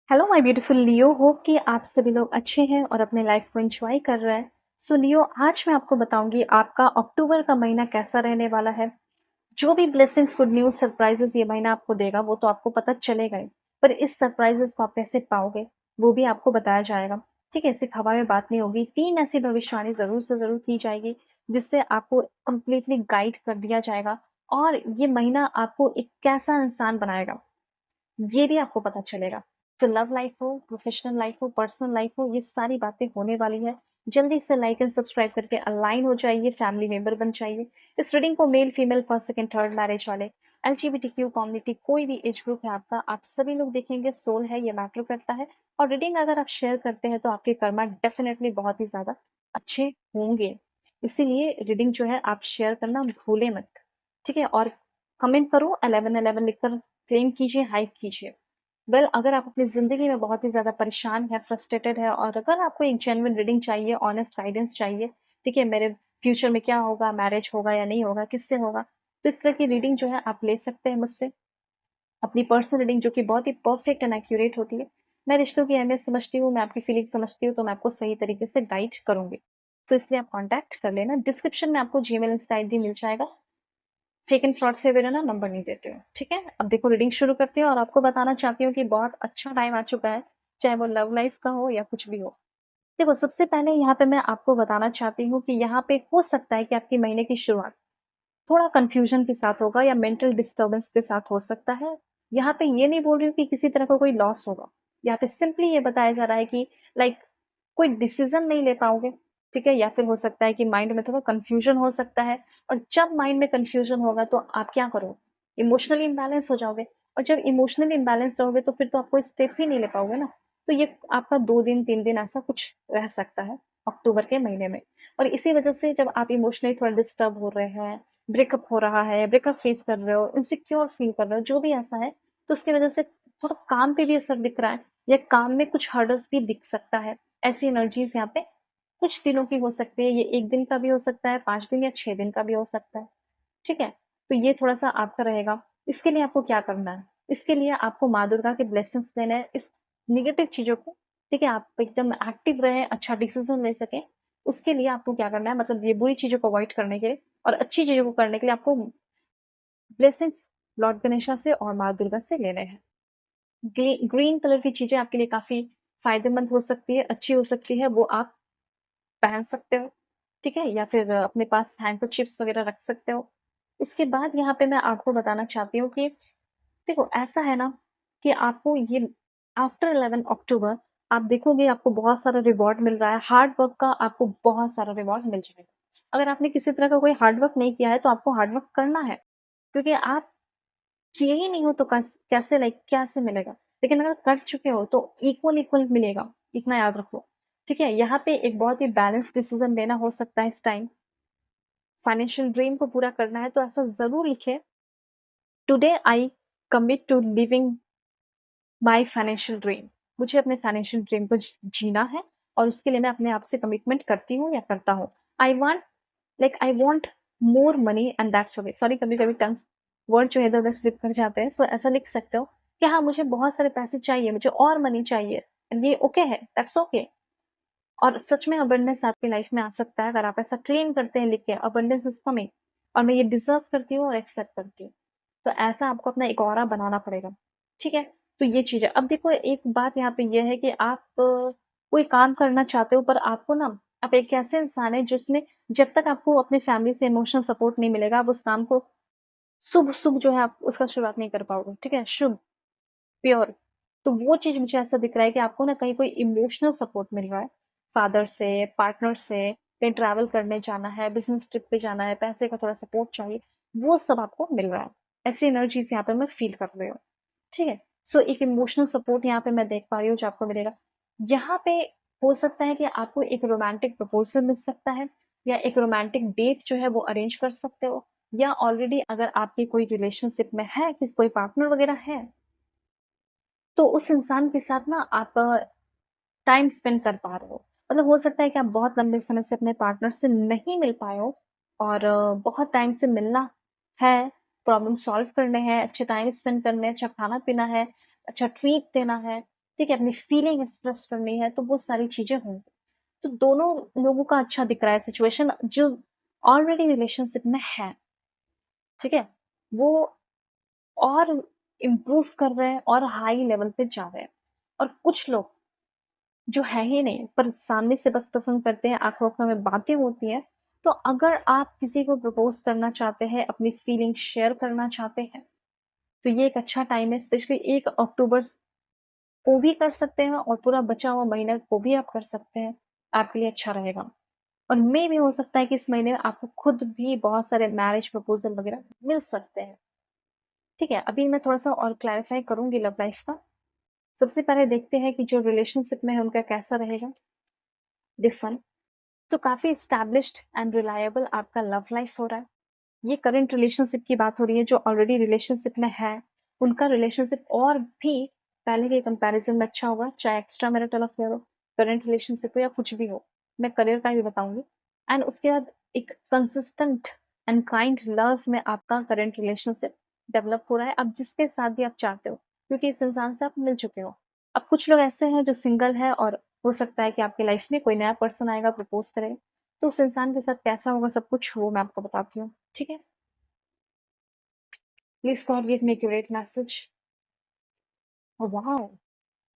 Hello my beautiful Leo, hope कि आप सभी लोग अच्छे हैं और अपने लाइफ को एंजॉय कर रहे हैं। सो लियो, आज मैं आपको बताऊंगी आपका अक्टूबर का महीना कैसा रहने वाला है। जो भी ब्लेसिंग्स, गुड न्यूज़, सरप्राइजेस ये महीना आपको देगा वो तो आपको पता चलेगा ही, पर इस सरप्राइजेस को आप कैसे पाओगे वो भी आपको बताया जाएगा। ठीक है, सिर्फ हवा में बात नहीं होगी, 3 ऐसी भविष्यवाणी ज़रूर से ज़रूर की जाएगी जिससे आपको कंप्लीटली गाइड कर दिया जाएगा और ये महीना आपको एक कैसा इंसान बनाएगा ये भी आपको पता चलेगा। तो लव लाइफ हो, प्रोफेशनल लाइफ हो, पर्सनल लाइफ हो, ये सारी बातें होने वाली है। जल्दी से लाइक एंड सब्सक्राइब करके अलाइन हो जाइए, फैमिली मेंबर बन जाइए। इस रीडिंग को male, female, first, second, third marriage वाले, एलजीबीटीक्यू कम्युनिटी, कोई भी एज ग्रुप है आपका, आप सभी लोग देखेंगे। सोल है, ये मैटर करता है। और रीडिंग अगर आप शेयर करते हैं तो आपके कर्मा डेफिनेटली बहुत ही ज़्यादा अच्छे होंगे। इसीलिए रीडिंग जो है आप शेयर करना भूलें मत। ठीक है, और कमेंट करो 1111 लिखकर क्लेम कीजिए, हाइप कीजिए। अगर आप अपनी ज़िंदगी में बहुत ही ज़्यादा परेशान है, फ्रस्ट्रेटेड है और अगर आपको एक जेन्युइन रीडिंग चाहिए, ऑनेस्ट गाइडेंस चाहिए, ठीक है, मेरे फ्यूचर में क्या होगा, मैरिज होगा या नहीं होगा, किससे होगा, तो इस तरह की रीडिंग जो है आप ले सकते हैं मुझसे। अपनी पर्सनल रीडिंग जो कि बहुत ही परफेक्ट एंड एक्यूरेट होती है। मैं रिश्तों की अहमियत समझती हूँ, मैं आपकी फीलिंग समझती हूँ, तो मैं आपको सही तरीके से गाइड करूँगी। तो इसलिए आप कॉन्टैक्ट कर लेना। डिस्क्रिप्शन में आपको जीमेल, इंस्टा आईडी मिल जाएगा। फेक एंड फ्रॉड से मेरा ना नंबर नहीं देते हो, ठीक है। अब देखो, रीडिंग शुरू करती हूँ और आपको बताना चाहती हूँ कि बहुत अच्छा टाइम आ चुका है, चाहे वो लव लाइफ का हो या कुछ भी हो। देखो, सबसे पहले यहाँ पे मैं आपको बताना चाहती हूँ कि यहाँ पे हो सकता है कि आपकी महीने की शुरुआत थोड़ा कंफ्यूजन के साथ होगा या मेंटल डिस्टर्बेंस के साथ हो सकता है। यहाँ पे ये नहीं बोल रही हूँ कि किसी तरह का कोई लॉस होगा। यहाँ पे सिंपली ये बताया जा रहा है कि लाइक कोई डिसीजन नहीं ले पाओगे, ठीक है? या फिर हो सकता है कि माइंड में थोड़ा कंफ्यूजन हो सकता है, और जब माइंड में कंफ्यूजन होगा तो आप क्या करोगे? इमोशनली इम्बैलेंस हो जाओगे, और जब इमोशनली इम्बैलेंस रहोगे तो फिर तो आप कोई स्टेप ही नहीं ले पाओगे ना। तो ये आपका 2 दिन, 3 दिन ऐसा कुछ रह सकता है अक्टूबर के महीने में। और इसी वजह से जब आप इमोशनली थोड़ा डिस्टर्ब हो रहे हैं, ब्रेकअप हो रहा है, ब्रेकअप फेस कर रहे हो, इनसिक्योर फील कर रहे हो, जो भी ऐसा है, तो उसकी वजह से थोड़ा काम पे भी असर दिख रहा है या काम में कुछ हर्डल्स भी दिख सकता है। ऐसी एनर्जीज यहाँ पे कुछ दिनों की हो सकती है। ये 1 दिन का भी हो सकता है, 5 दिन या 6 दिन का भी हो सकता है, ठीक है? तो ये थोड़ा-सा आपका रहेगा। इसके लिए आपको क्या करना है? इसके लिए आपको माँ दुर्गा के ब्लेसिंग्स लेने हैं, इस नेगेटिव चीज़ों को, ठीक है? आप एकदम एक्टिव रहें, अच्छा डिसीज़न ले सकें, उसके लिए आपको क्या करना है, मतलब ये बुरी चीज़ों को अवॉइड करने के लिए और अच्छी चीज़ों को करने के लिए आपको ब्लेसिंग्स लॉर्ड गणेशा से और माँ दुर्गा से लेने हैं। ग्रीन कलर की चीज़ें आपके लिए काफ़ी फ़ायदेमंद हो सकती है, अच्छी हो सकती है, वो आप पहन सकते हो, ठीक है? या फिर अपने पास हैंडकरचीफ्स वगैरह रख सकते हो। उसके बाद यहाँ पे मैं आपको बताना चाहती हूँ कि देखो, ऐसा है ना कि आपको ये आफ्टर 11 अक्टूबर आप देखोगे आपको बहुत सारा रिवॉर्ड मिल रहा है, हार्ड वर्क का आपको बहुत सारा रिवॉर्ड मिल जाएगा। अगर आपने किसी तरह का कोई हार्ड वर्क नहीं किया है तो आपको हार्ड वर्क करना है, क्योंकि आप किए ही नहीं हो तो कैसे, लाइक कैसे मिलेगा? लेकिन अगर कर चुके हो तो इक्वल मिलेगा, इतना याद रखो, ठीक है? यहाँ पे एक बहुत ही बैलेंस डिसीजन लेना हो सकता है इस टाइम। फाइनेंशियल ड्रीम को पूरा करना है तो ऐसा ज़रूर लिखें, today I commit to living my financial dream. मुझे अपने फाइनेंशियल ड्रीम को जीना है और उसके लिए मैं अपने आप से कमिटमेंट करती हूँ या करता हूँ। I want more money and that's okay. Sorry, कभी-कभी टंग्स वर्ड जो है इधर-उधर स्लिप कर जाते हैं। सो ऐसा लिख सकते हो कि हाँ, मुझे बहुत सारे पैसे चाहिए, मुझे और मनी चाहिए, एंड ये ओके है, दैट्स ओके। और सच में अबंडेंस आपकी लाइफ में आ सकता है अगर आप ऐसा क्लेम करते हैं लिख के, अबंडेंस इज कमिंग और मैं ये डिजर्व करती हूँ और एक्सेप्ट करती हूँ। तो ऐसा आपको अपना एक ऑरा बनाना पड़ेगा, ठीक है? तो ये चीज़ है। अब देखो, एक बात यहाँ पे ये है कि आप कोई काम करना चाहते हो, पर आपको ना, आप एक ऐसे इंसान है जिसमें जब तक आपको अपनी फैमिली से इमोशनल सपोर्ट नहीं मिलेगा, आप उस काम को शुभ शुभ जो है आप उसका शुरुआत नहीं कर पाओगे, ठीक है? शुभ, प्योर। तो वो चीज़ मुझे ऐसा दिख रहा है कि आपको ना कहीं कोई इमोशनल सपोर्ट मिल रहा है, फादर से, पार्टनर से, कहीं ट्रैवल करने जाना है, बिज़नेस ट्रिप पे जाना है, पैसे का थोड़ा सपोर्ट चाहिए, वो सब आपको मिल रहा है। ऐसी एनर्जीज़ यहाँ पे मैं फ़ील कर रही हूँ, ठीक है? सो एक इमोशनल सपोर्ट यहाँ पे मैं देख पा रही हूँ जो आपको मिलेगा। यहाँ पे हो सकता है कि आपको एक रोमांटिक प्रपोज़ल मिल सकता है या एक रोमांटिक डेट जो है वो अरेंज कर सकते हो, या ऑलरेडी अगर आपकी कोई रिलेशनशिप में है, किसी कोई पार्टनर वगैरह है, तो उस इंसान के साथ ना आप टाइम स्पेंड कर पा रहे हो। मतलब हो सकता है कि आप बहुत लंबे समय से अपने पार्टनर से नहीं मिल पाए हो और बहुत टाइम से मिलना है, प्रॉब्लम सॉल्व करने हैं, अच्छे टाइम स्पेंड करने हैं, अच्छा खाना-पीना है, अच्छा ट्रीट देना है। ठीक है, अपनी फीलिंग एक्सप्रेस करनी है, तो वो सारी चीज़ें होंगी। तो दोनों लोगों का अच्छा दिख रहा है सिचुएशन, जो ऑलरेडी रिलेशनशिप में है, ठीक है? वो और इम्प्रूव कर रहे हैं और हाई लेवल पे जा रहे हैं। और कुछ लोग जो है ही नहीं, पर सामने से बस पसंद करते हैं, आँखों-आँखों में बातें होती हैं। तो अगर आप किसी को प्रपोज़ करना चाहते हैं, अपनी फीलिंग शेयर करना चाहते हैं, तो ये एक अच्छा टाइम है। स्पेशली 1 अक्टूबर को भी कर सकते हैं और पूरा बचा हुआ महीना को भी आप कर सकते हैं, आपके लिए अच्छा रहेगा। और मेबी हो सकता है कि इस महीने में आपको खुद भी बहुत सारे मैरिज प्रपोज़ल वगैरह मिल सकते हैं। ठीक है, अभी मैं थोड़ा-सा और क्लैरिफ़ाई करूँगी लव लाइफ़ का। सबसे पहले देखते हैं कि जो रिलेशनशिप में है उनका कैसा रहेगा, दिस वन। तो काफ़ी एस्टैब्लिश्ड एंड रिलायबल आपका लव लाइफ़ हो रहा है। ये करंट रिलेशनशिप की बात हो रही है, जो ऑलरेडी रिलेशनशिप में है, उनका रिलेशनशिप और भी पहले के कंपैरिज़न में अच्छा होगा, चाहे एक्स्ट्रा मैरिटल अफेयर हो, करंट रिलेशनशिप हो या कुछ भी हो। मैं करियर का भी बताऊँगी। एंड उसके बाद एक कंसिस्टेंट एंड काइंड लव में आपका करंट रिलेशनशिप डेवलप हो रहा है, अब जिसके साथ भी आप चाहते हो, क्योंकि इस इंसान से आप मिल चुके हो। अब कुछ लोग ऐसे हैं जो सिंगल है और हो सकता है कि आपकी लाइफ़ में कोई नया पर्सन आएगा, प्रपोज़ करेगा, तो उस इंसान के साथ कैसा होगा सब कुछ वो मैं आपको बताती हूँ, ठीक है? Please God give me accurate message. Wow!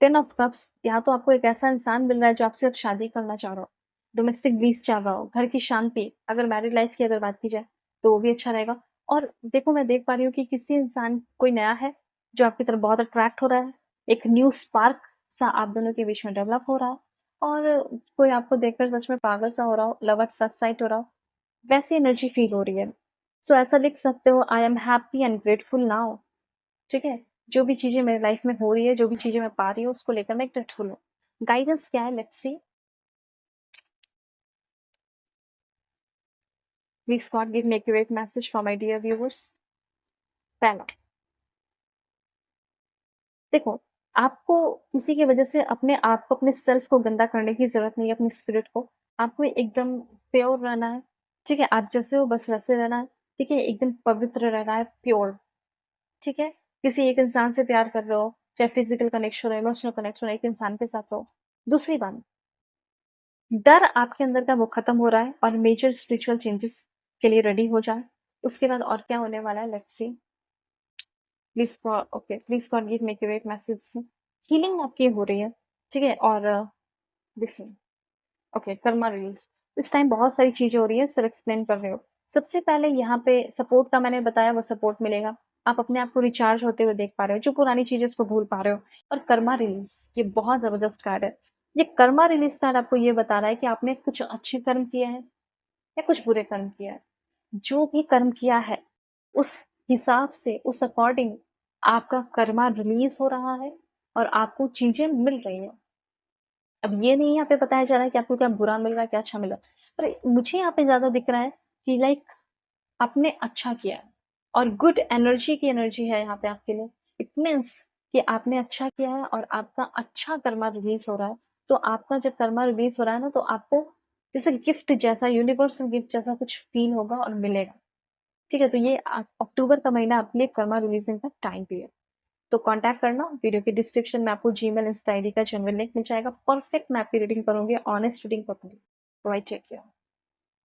10 of cups, यहाँ तो आपको एक ऐसा इंसान मिल रहा है जो आपसे अब शादी करना चाह रहा हो, डोमेस्टिक ब्लीस चाह रहा हो, घर की शांति, अगर मैरिड लाइफ की अगर बात की जाए, तो वो भी अच्छा रहेगा। और देखो मैं देख पा रही हूँ कि किसी इंसान कोई नया है, जो आपकी तरफ बहुत अट्रैक्ट हो रहा है, एक न्यू स्पार्क सा आप दोनों के बीच में डेवलप हो रहा है और कोई आपको देखकर सच में पागल सा हो रहा हो, लव एट फर्स्ट साइट हो रहा हो, वैसी एनर्जी फील हो रही है। सो ऐसा लिख सकते हो, I am happy and grateful now. ठीक है? जो भी चीज़ें मेरी लाइफ में हो रही है, जो भी चीज़ें मैं पा रही हूँ, उसको लेकर मैं ग्रेटफुल हूँ। गाइडेंस क्या है, let's see. Please God give me accurate message for my dear viewers. पहला, देखो, आपको किसी की वजह से अपने आप को, अपने सेल्फ को गंदा करने की ज़रूरत नहीं है, अपनी स्पिरिट को। आपको एकदम प्योर रहना है, ठीक है? आप जैसे हो बस वैसे रहना है, ठीक है? एकदम पवित्र रहना है, प्योर, ठीक है? किसी एक इंसान से प्यार कर रहे हो, चाहे फिज़िकल कनेक्शन हो, इमोशनल कनेक्शन हो, एक इंसान के साथ हो। दूसरी बात, डर आपके अंदर का वो खत्म हो रहा है और मेजर स्पिरिचुअल चेंजेस के लिए रेडी हो जाए। उसके बाद और क्या होने वाला है, let's C. Please God, okay, please God give me accurate message. Healing आपकी हो रही है, ठीक है? और this one, okay, Karma release. इस टाइम बहुत सारी चीजें हो रही है, सर एक्सप्लेन कर रहे हो। सबसे पहले यहाँ पे सपोर्ट का मैंने बताया, वो सपोर्ट मिलेगा। आप अपने आप को रिचार्ज होते हुए देख पा रहे हो, जो पुरानी चीजें उसको भूल पा रहे हो। और कर्मा रिलीज, ये बहुत जबरदस्त कार्ड है। ये कर्मा रिलीज कार्ड आपको ये बता रहा है कि आपने कुछ अच्छे कर्म किए हैं या कुछ बुरे कर्म किया है। जो भी कर्म किया है, उस हिसाब से, उस अकॉर्डिंग आपका कर्मा रिलीज हो रहा है और आपको चीजें मिल रही हैं। अब ये नहीं यहाँ पे बताया जा रहा है कि आपको क्या बुरा मिल रहा है, क्या अच्छा मिल रहा है। पर मुझे यहाँ पे ज़्यादा दिख रहा है कि लाइक आपने अच्छा किया है और गुड एनर्जी की एनर्जी है यहाँ पे आपके लिए। इट मीन्स कि आपने अच्छा किया है और आपका अच्छा कर्मा रिलीज़ हो रहा है। तो आपका जब कर्मा रिलीज़ हो रहा है ना, तो आपको जैसे गिफ्ट जैसा, यूनिवर्सल गिफ्ट जैसा कुछ फ़ील होगा और मिलेगा। ठीक है? तो ये अक्टूबर का महीना आपके लिए कर्मा रिलीज़िंग का टाइम भी है। तो कॉन्टैक्ट करना, वीडियो के डिस्क्रिप्शन में आपको जीमेल, इंस्टा आईडी का जेन्युइन लिंक मिल जाएगा। परफेक्ट मैं आपकी रीडिंग करूँगी, ऑनेस्ट रीडिंग करूँगी। Bye, take care.